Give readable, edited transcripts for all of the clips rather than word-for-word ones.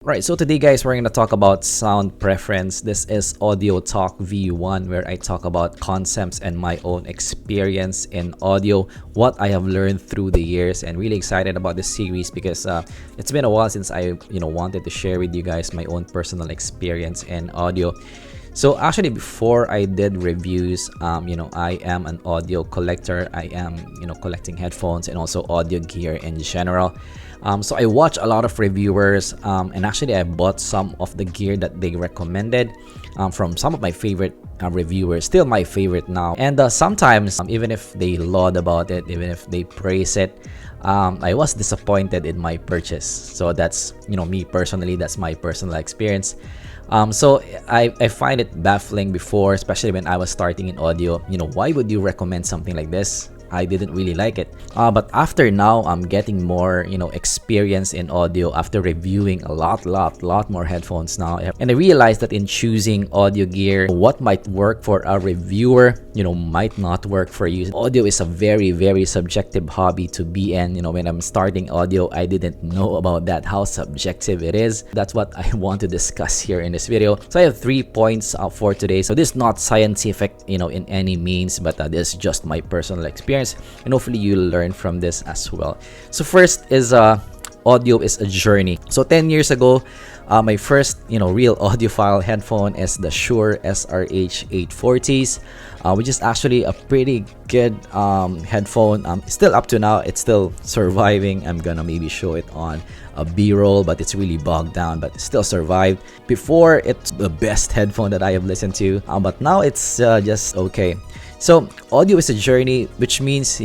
Right, so today guys, we're going to talk about sound preference. This is AudioTalk V1 where I talk about concepts and my own experience in audio, what I have learned through the years, and really excited about this series because it's been a while since I wanted to share with you guys my own personal experience in audio. So actually before I did reviews, I am an audio collector. I am, collecting headphones and also audio gear in general. So I watch a lot of reviewers and actually I bought some of the gear that they recommended from some of my favorite reviewers, still my favorite now. And sometimes even if they laud about it, even if they praise it, I was disappointed in my purchase. So that's, me personally, that's my personal experience. So I find it baffling before, especially when I was starting in audio. Why would you recommend something like this? I didn't really like it. But after now, I'm getting more, experience in audio after reviewing a lot more headphones now. And I realized that in choosing audio gear, what might work for a reviewer, might not work for you. Audio is a very subjective hobby to be in. When I'm starting audio, I didn't know about that, how subjective it is. That's what I want to discuss here in this video. So I have 3 points for today. So this is not scientific, in any means, but this is just my personal experience. And hopefully you'll learn from this as well. So first is audio is a journey. So 10 years ago, my first real audiophile headphone is the Shure SRH 840s, which is actually a pretty good headphone. Still up to now, it's still surviving. I'm gonna maybe show it on a B-roll, but it's really bogged down, but it still survived. Before, it's the best headphone that I have listened to, but now it's just okay. So audio is a journey, which means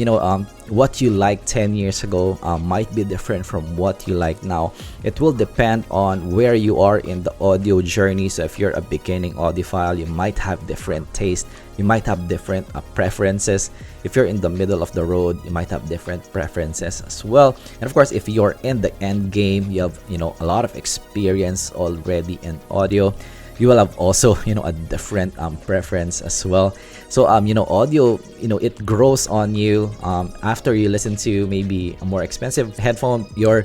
what you like 10 years ago might be different from what you like now. It will depend on where you are in the audio journey. So if you're a beginning audiophile, you might have different taste, you might have different preferences. If you're in the middle of the road, you might have different preferences as well. And of course, if you're in the end game, you have a lot of experience already in audio, you will have also a different preference as well. So audio, it grows on you after you listen to maybe a more expensive headphone. Your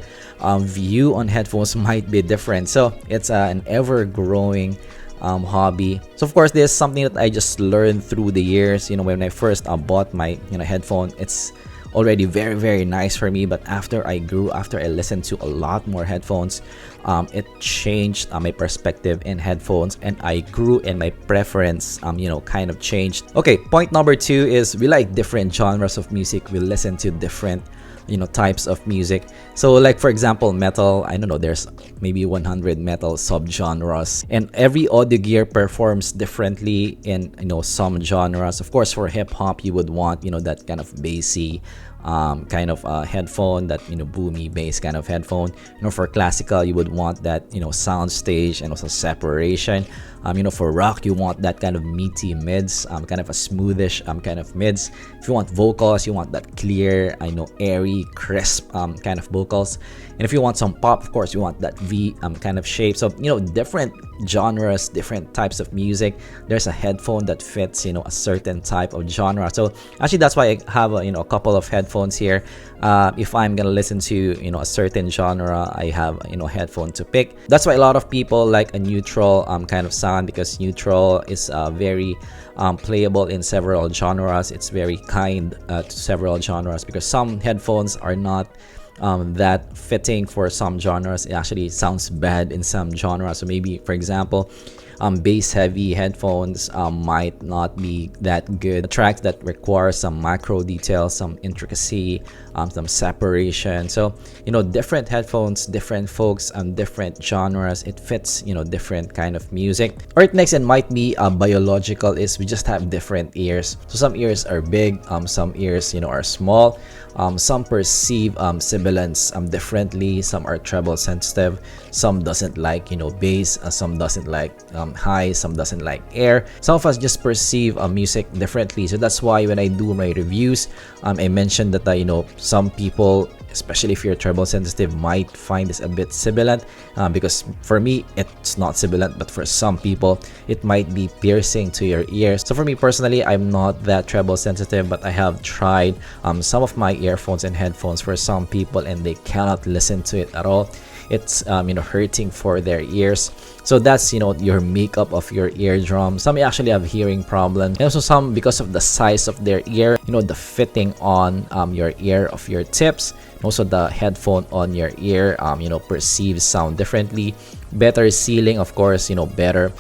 view on headphones might be different. So it's an ever-growing hobby. So of course, this is something that I just learned through the years. When I first bought my headphone, it's already very nice for me, but after I listened to a lot more headphones, it changed my perspective in headphones, and I grew, and my preference kind of changed. Okay, point number 2 is we like different genres of music. We listen to different types of music. So like for example, metal, I don't know, there's maybe 100 metal subgenres, and every audio gear performs differently in some genres. Of course, for hip hop, you would want that kind of bassy kind of headphone, that boomy bass kind of headphone. For classical, you would want that sound stage and also separation. For rock, you want that kind of meaty mids, kind of a smoothish kind of mids. If you want vocals, you want that clear, airy, crisp kind of vocals. And if you want some pop, of course, you want that V kind of shape. So different genres, different types of music. There's a headphone that fits a certain type of genre. So actually, that's why I have a couple of headphones here. If I'm gonna listen to a certain genre, I have headphone to pick. That's why a lot of people like a neutral kind of sound, because neutral is very playable in several genres. It's very kind to several genres, because some headphones are not that fitting for some genres. It actually sounds bad in some genres. So maybe, for example, bass heavy headphones might not be that good. Tracks that require some macro details, some intricacy, some separation. So different headphones, different folks, different genres, it fits different kind of music. Alright, next, and might be biological, is we just have different ears. So some ears are big, some ears are small. Some perceive sibilance differently. Some are treble sensitive. Some doesn't like bass. Some doesn't like high. Some doesn't like air. Some of us just perceive music differently. So that's why when I do my reviews, I mentioned that some people, especially if you're treble sensitive, might find this a bit sibilant, because for me it's not sibilant, but for some people it might be piercing to your ears. So for me personally, I'm not that treble sensitive, but I have tried some of my earphones and headphones for some people, and they cannot listen to it at all. it's hurting for their ears. So that's your makeup of your eardrum. Some actually have hearing problems, and also some because of the size of their ear, the fitting on your ear of your tips. Also the headphone on your ear perceives sound differently. Better sealing, of course, better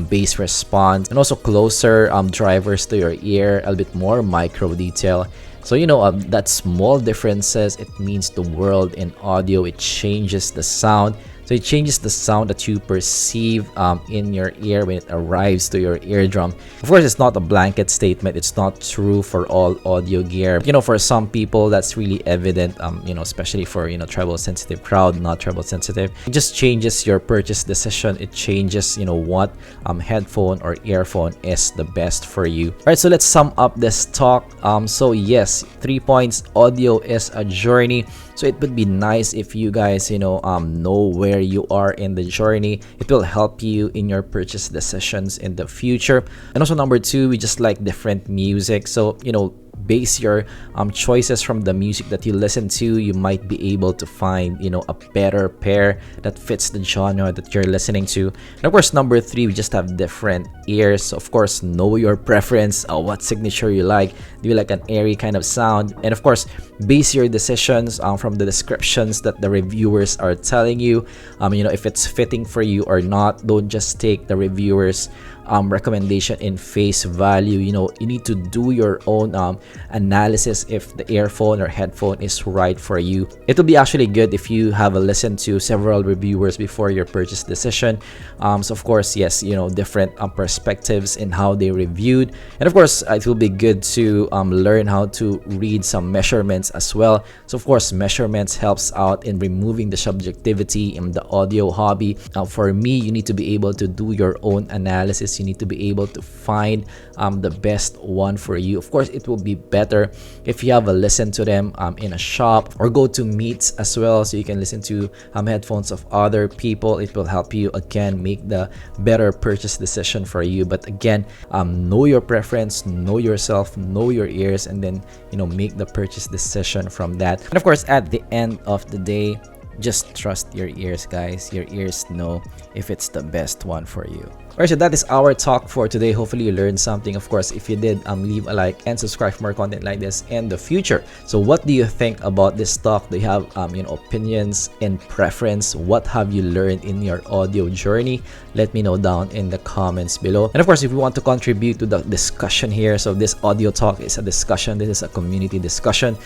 bass response, and also closer drivers to your ear, a little bit more micro detail. So that small differences, it means the world in audio. It changes the sound. So it changes the sound that you perceive in your ear when it arrives to your eardrum. Of course, it's not a blanket statement. It's not true for all audio gear. For some people, that's really evident, especially for, treble sensitive crowd, not treble sensitive. It just changes your purchase decision. It changes, what headphone or earphone is the best for you. All right, so let's sum up this talk. So yes, 3 points, audio is a journey. So it would be nice if you guys, know where you are in the journey. It will help you in your purchase decisions in the future. And also number 2, we just like different music. So, base your choices from the music that you listen to. You might be able to find a better pair that fits the genre that you're listening to. And of course number 3, we just have different ears. So of course, know your preference, what signature you like. Do you like an airy kind of sound? And of course, base your decisions from the descriptions that the reviewers are telling you. If it's fitting for you or not. Don't just take the reviewers recommendation in face value. You need to do your own analysis if the earphone or headphone is right for you. It will be actually good if you have a listen to several reviewers before your purchase decision. So of course, yes, different perspectives in how they reviewed, and of course it will be good to learn how to read some measurements as well. So of course, measurements helps out in removing the subjectivity in the audio hobby. For me, you need to be able to do your own analysis. You need to be able to find the best one for you. Of course, it will be better if you have a listen to them in a shop or go to meets as well, so you can listen to headphones of other people. It will help you again make the better purchase decision for you. But again, know your preference, know yourself, know your ears, and then make the purchase decision from that. And of course, at the end of the day, just trust your ears, guys. Your ears know if it's the best one for you. Alright, so that is our talk for today. Hopefully you learned something. Of course, if you did, leave a like and subscribe for more content like this in the future. So what do you think about this talk? Do you have opinions and preference? What have you learned in your audio journey? Let me know down in the comments below. And of course, if you want to contribute to the discussion here, so this audio talk is a discussion. This is a community discussion.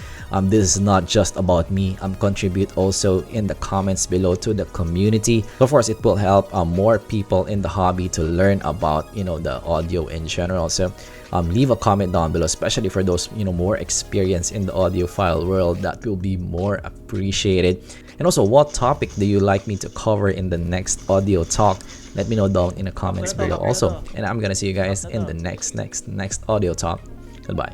This is not just about me. Contribute also in the comments below to the community. So of course, it will help more people in the hobby to learn about the audio in general. So leave a comment down below, especially for those more experienced in the audiophile world. That will be more appreciated. And also, what topic do you like me to cover in the next audio talk? Let me know down in the comments below also. And I'm gonna see you guys in the next audio talk. Goodbye.